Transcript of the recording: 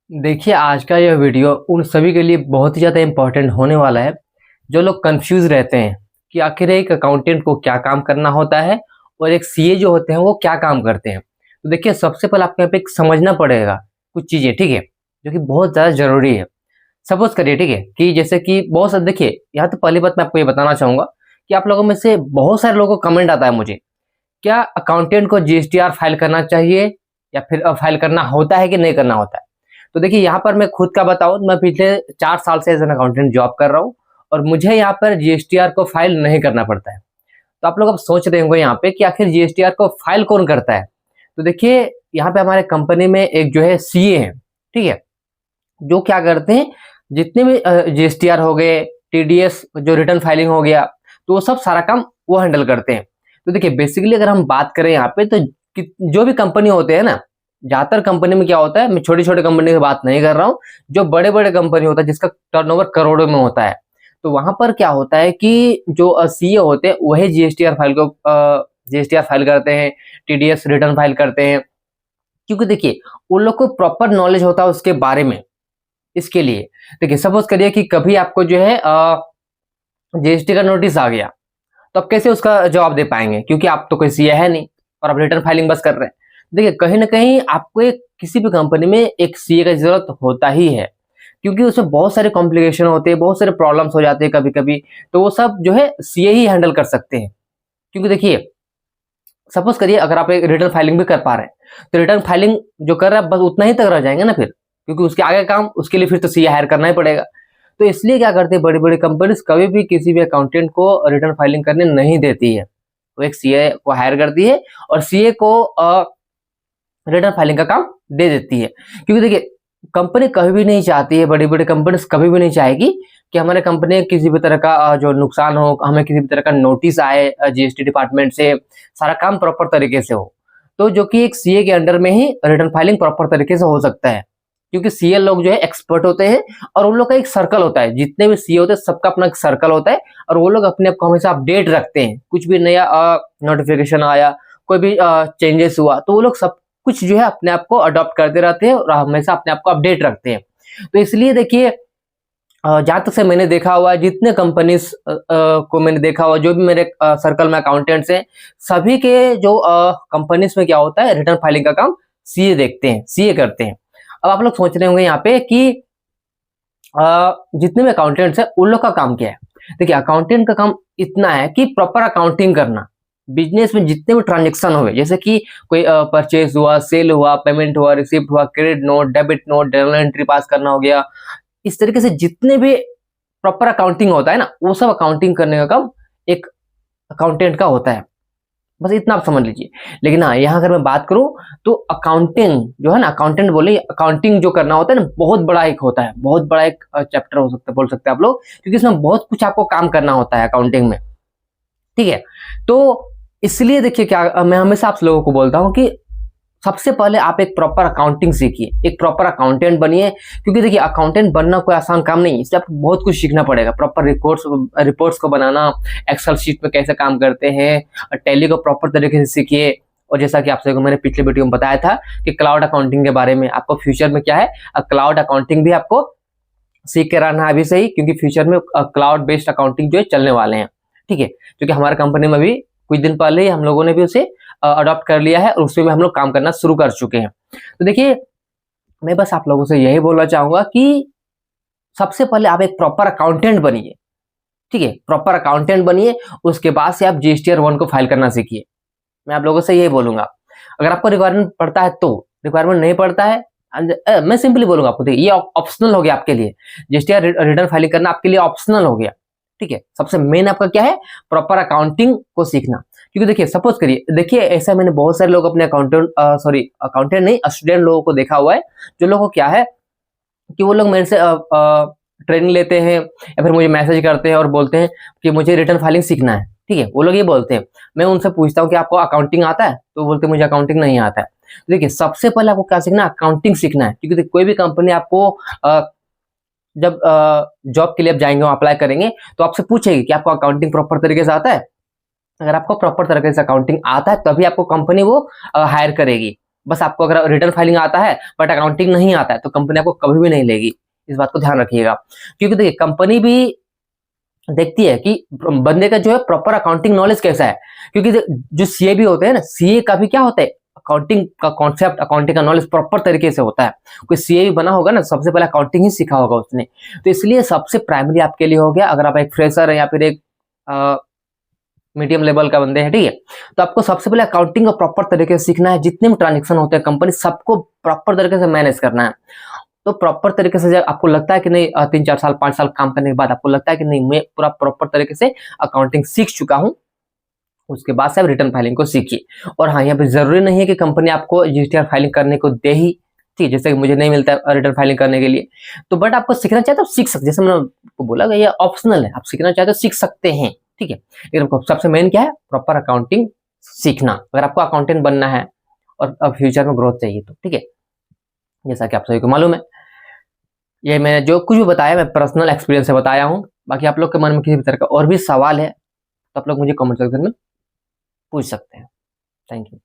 देखिए, आज का यह वीडियो उन सभी के लिए बहुत ही ज़्यादा इम्पोर्टेंट होने वाला है, जो लोग कन्फ्यूज़ रहते हैं कि आखिर एक अकाउंटेंट को क्या काम करना होता है और एक सीए जो होते हैं वो क्या काम करते हैं। तो देखिए, सबसे पहले आपको यहाँ पे एक समझना पड़ेगा कुछ चीज़ें, ठीक है? जो कि बहुत ज़्यादा ज़रूरी है। सपोज़ करिए, ठीक है, कि जैसे कि बहुत सारे देखिए, यहाँ तो पहली बात मैं आपको ये बताना चाहूँगा कि आप लोगों में से बहुत सारे लोगों को कमेंट आता है मुझे, क्या अकाउंटेंट को जीएसटीआर फाइल करना चाहिए या फिर फाइल करना होता है कि नहीं करना होता है? तो देखिए, यहाँ पर मैं खुद का बताऊँ, मैं पिछले 4 साल से एज़ एन अकाउंटेंट जॉब कर रहा हूँ और मुझे यहाँ पर जीएसटीआर को फाइल नहीं करना पड़ता है। तो आप लोग अब सोच रहे होंगे यहाँ पे कि आखिर जीएसटीआर को फाइल कौन करता है? तो देखिए, यहाँ पे हमारे कंपनी में एक जो है सीए है, ठीक है? जो क्या करते हैं, जितने भी जीएसटीआर हो गए, टीडीएस जो रिटर्न फाइलिंग हो गया, तो वो सब सारा काम वो हैंडल करते हैं। तो देखिए, बेसिकली अगर हम बात करें यहाँ पे, तो जो भी कंपनी होते हैं ना, ज्यादातर कंपनी में क्या होता है, मैं छोटी छोटी कंपनी की बात नहीं कर रहा हूँ, जो बड़े बड़े कंपनी होता है जिसका टर्नओवर करोड़ों में होता है, तो वहां पर क्या होता है कि जो सीए होते हैं वही जीएसटीआर फाइल करते हैं, टीडीएस रिटर्न फाइल करते हैं। क्योंकि देखिए, उन लोग को प्रॉपर नॉलेज होता है उसके बारे में। इसके लिए देखिए, सपोज करिए कि कभी आपको जो है जीएसटी का नोटिस आ गया, तो आप कैसे उसका जवाब दे पाएंगे, क्योंकि आप तो कोई सीए है नहीं और आप रिटर्न फाइलिंग बस कर रहे हैं। देखिए, कहीं ना कहीं आपको एक किसी भी कंपनी में एक सीए का जरूरत होता ही है, क्योंकि उसमें बहुत सारे कॉम्प्लिकेशन होते हैं, बहुत सारे प्रॉब्लम्स हो जाते हैं कभी कभी। तो वो सब जो है सीए ही हैंडल कर सकते हैं। क्योंकि देखिए, सपोज करिए अगर आप एक रिटर्न फाइलिंग भी कर पा रहे हैं, तो रिटर्न फाइलिंग जो कर रहा है बस उतना ही तक रह जाएंगे ना फिर, क्योंकि उसके आगे काम उसके लिए फिर तो सीए हायर करना ही पड़ेगा। तो इसलिए क्या करते हैं, बड़ी बड़ी कंपनीज कभी भी किसी भी अकाउंटेंट को रिटर्न फाइलिंग करने नहीं देती है। वो एक सीए को हायर करती है और सीए को रिटर्न फाइलिंग का काम दे देती है। क्योंकि देखिए, कंपनी कभी भी नहीं चाहती है, बड़ी बड़ी कंपनीज कभी भी नहीं चाहेगी कि हमारे कंपनी में किसी भी तरह का जो नुकसान हो, हमें किसी भी तरह का नोटिस आए जीएसटी डिपार्टमेंट से, सारा काम प्रॉपर तरीके से हो। तो जो कि एक सीए के अंडर में ही रिटर्न फाइलिंग प्रॉपर तरीके से हो सकता है, क्योंकि सीए लोग जो है एक्सपर्ट होते हैं और उन लोग का एक सर्कल होता है। जितने भी सीए होते हैं सबका अपना एक सर्कल होता है और वो लोग अपने आप को हमेशा अपडेट रखते हैं। कुछ भी नया नोटिफिकेशन आया, कोई भी चेंजेस हुआ, तो वो लोग सब कुछ जो है अपने आप को अडॉप्ट करते रहते हैं और हमेशा अपने आप को अपडेट रखते हैं। तो इसलिए देखिए, जहाँ तक से मैंने देखा हुआ है, जितने कंपनीज को मैंने देखा हुआ, जो भी मेरे सर्कल में अकाउंटेंट्स हैं, सभी के जो कंपनीज में क्या होता है, रिटर्न फाइलिंग का काम सीए देखते हैं, सीए करते हैं। अब आप लोग सोच रहे होंगे यहाँ पे कि जितने भी अकाउंटेंट्स हैं उन लोग का काम क्या है। देखिए, अकाउंटेंट का काम इतना है कि प्रॉपर अकाउंटिंग करना। बिजनेस में जितने भी ट्रांजेक्शन हुए, जैसे कि कोई परचेज हुआ, सेल हुआ, पेमेंट हुआ, रिसिप्ट हुआ, credit note, debit note, journal entry पास करना हो गया, इस तरीके से जितने भी प्रॉपर अकाउंटिंग होता है ना, वो सब अकाउंटिंग करने का काम एक अकाउंटेंट का होता है। बस इतना आप समझ लीजिए। लेकिन हाँ, यहाँ अगर मैं बात करूं, तो अकाउंटिंग जो है ना, अकाउंटेंट बोले, अकाउंटिंग जो करना होता है ना, बहुत बड़ा एक होता है, बहुत बड़ा एक चैप्टर हो सकता है, बोल सकते हैं आप लोग, क्योंकि इसमें बहुत कुछ आपको काम करना होता है अकाउंटिंग में, ठीक है? तो इसलिए देखिए, क्या मैं हमेशा आप लोगों को बोलता हूँ कि सबसे पहले आप एक प्रॉपर अकाउंटिंग सीखिए, एक प्रॉपर अकाउंटेंट बनिए। क्योंकि देखिए, अकाउंटेंट बनना कोई आसान काम नहीं है, इससे आपको बहुत कुछ सीखना पड़ेगा। प्रॉपर रिपोर्ट्स को बनाना, एक्सेल शीट में कैसे काम करते हैं, टैली को प्रॉपर तरीके से सीखिए। और जैसा कि आप सभी को मैंने पिछले वीडियो में बताया था कि क्लाउड अकाउंटिंग के बारे में, आपको फ्यूचर में क्या है, क्लाउड अकाउंटिंग भी आपको सीख के रहना है अभी से ही, क्योंकि फ्यूचर में क्लाउड बेस्ड अकाउंटिंग जो है चलने वाले हैं, ठीक है? क्योंकि हमारे कंपनी में भी कुछ दिन पहले ही हम लोगों ने भी उसे अडॉप्ट कर लिया है और उसमें भी हम लोग काम करना शुरू कर चुके हैं। तो देखिए, मैं बस आप लोगों से यही बोलना चाहूंगा कि सबसे पहले आप एक प्रॉपर अकाउंटेंट बनिए, ठीक है? प्रॉपर अकाउंटेंट बनिए, उसके बाद से आप जीएसटीआर 1 को फाइल करना सीखिए। मैं आप लोगों से यही बोलूंगा। अगर आपको रिक्वायरमेंट पड़ता है तो, रिक्वायरमेंट नहीं पड़ता है, मैं सिंपली बोलूंगा आपको, देखिए, ये ऑप्शनल हो गया आपके लिए। जीएसटीआर रिटर्न फाइलिंग करना आपके लिए ऑप्शनल हो गया, ठीक है? सबसे मेन आपका क्या है, प्रॉपर अकाउंटिंग को सीखना। क्योंकि देखिए, सपोज करिए, देखिए, ऐसा मैंने बहुत सारे लोग अपने अकाउंटेंट नहीं, स्टूडेंट लोगों को देखा हुआ है, जो लोगों को क्या है कि वो लोग मेरे से ट्रेनिंग लेते हैं या फिर मुझे मैसेज करते हैं और बोलते हैं कि मुझे रिटर्न फाइलिंग सीखना है, ठीक है? वो लोग ये बोलते हैं। मैं उनसे पूछता हूँ कि आपको अकाउंटिंग आता है, तो बोलते हैं मुझे अकाउंटिंग नहीं आता है। तो देखिए, सबसे पहले आपको क्या सीखना है, अकाउंटिंग सीखना है। क्योंकि कोई भी कंपनी आपको जब जॉब के लिए आप जाएंगे, अप्लाई करेंगे, तो आपसे पूछेगी कि आपको अकाउंटिंग प्रॉपर तरीके से आता है। अगर आपको प्रॉपर तरीके से अकाउंटिंग आता है, तभी आपको कंपनी वो हायर करेगी। बस आपको अगर रिटर्न फाइलिंग आता है बट अकाउंटिंग नहीं आता है तो कंपनी आपको कभी भी नहीं लेगी। इस बात को ध्यान रखिएगा, क्योंकि देखिए कंपनी भी देखती है कि बंदे का जो है प्रॉपर अकाउंटिंग नॉलेज कैसा है, क्योंकि जो सीए भी होते हैं ना, सीए का भी क्या होता है, अकाउंटिंग का कॉन्सेप्ट, अकाउंटिंग का नॉलेज प्रॉपर तरीके से होता है। कोई सीए भी बना होगा ना, सबसे पहले अकाउंटिंग ही सीखा होगा उसने, तो इसलिए सबसे प्राइमरी आपके लिए हो गया, अगर आप एक फ्रेशर है या फिर एक मीडियम लेवल का बंदे हैं, ठीक है, तो आपको सबसे पहले अकाउंटिंग का प्रॉपर तरीके से सीखना है। जितने भी ट्रांजेक्शन होते हैं कंपनी, सबको प्रॉपर तरीके से मैनेज करना है। तो प्रॉपर तरीके से जब आपको लगता है कि नहीं 3-4 साल 5 साल काम करने के बाद आपको लगता है कि नहीं मैं पूरा प्रॉपर तरीके से अकाउंटिंग सीख चुका हूं, उसके बाद से आप रिटर्न फाइलिंग को सीखिए। और हाँ, यहाँ पे जरूरी नहीं है कि कंपनी आपको जीएसटी फाइलिंग करने को दे ही, ठीक है, जैसे कि मुझे नहीं मिलता है रिटर्न फाइलिंग करने के लिए, तो बट आपको सीखना चाहे तो सीख सकते, जैसे मैंने आपको बोला ये ऑप्शनल है, आप सीखना चाहे तो सीख सकते हैं, ठीक है। लेकिन आपको सबसे मेन क्या है, प्रॉपर अकाउंटिंग सीखना, अगर आपको अकाउंटेंट बनना है और फ्यूचर में ग्रोथ चाहिए तो, ठीक है। जैसा कि आप सभी को मालूम है, ये मैंने जो कुछ भी बताया मैं पर्सनल एक्सपीरियंस से बताया हूँ। बाकी आप लोग के मन में किसी भी तरह का और भी सवाल है तो आप लोग मुझे कमेंट सेक्शन में पूछ सकते हैं। Thank you.